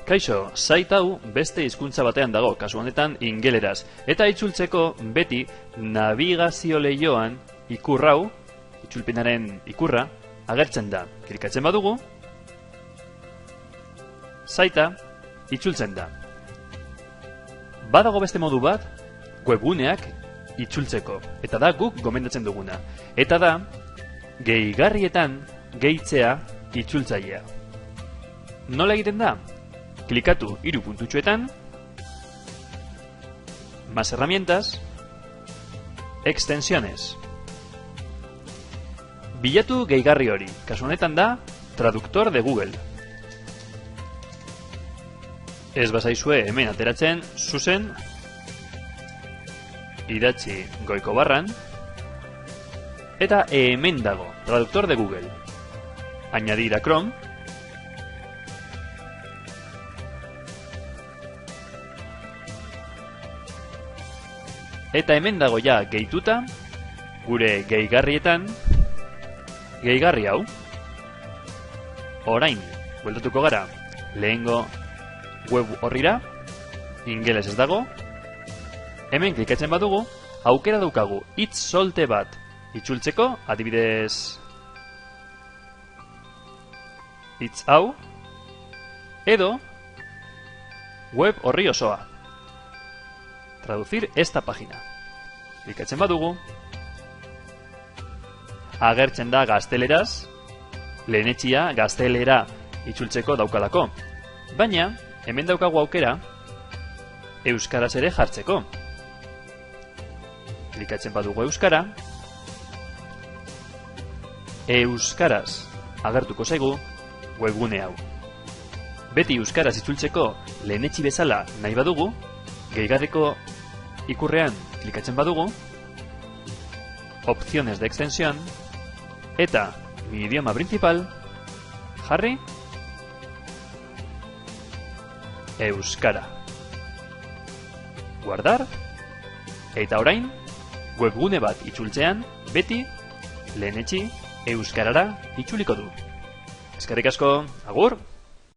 Kaixo, site hau beste hizkuntza batean dago, kasu honetan ingeleraz. Eta itzultzeko beti navigazio lehioan ikur hau, itzulpenaren ikurra, agertzen da. Klikatzen badugu, sitea itzultzen da. Badago beste modu bat, webguneak itzultzeko. Eta da guk gomendatzen duguna. Eta da, gehigarrietan gehitzea itzultzailea. Nola egiten da? Klikatu 3 puntutxoetan, más herramientas, extensiones. Bilatu gehigarri hori, kasu honetan da, traductor de Google. Ez bazaizue hemen ateratzen, zuzen, idatzi goiko barran, eta hemen dago, traductor de Google. Añadir a Chrome. Eta hemen dago ja gehituta, gure gehigarrietan, gehigarri hau. Orain, bueltatuko gara, lehengo web horrira, ingeles ez dago. Hemen klikatzen badugu, aukera daukagu hitz solte bat itzultzeko, adibidez hitz hau, edo web horri osoa. Traducir esta página. Klikatzen badugu, agertzen da gazteleraz, lehenetxia gaztelera itzultzeko daukalako. Baina, hemen daukagu aukera, euskaraz ere jartzeko. Klikatzen badugu euskara, euskaraz agertuko zaigu webgune hau. Beti euskaraz itzultzeko lehenetxi bezala nahi badugu, gehigarriko ikurrean klikatzen badugu, opciones de extensión, eta mi idioma principal, jarri, euskara. Guardar, eta orain, webgune bat itzultzean, beti, lehenetxi, euskarara itzuliko du. Eskerrik asko, agur!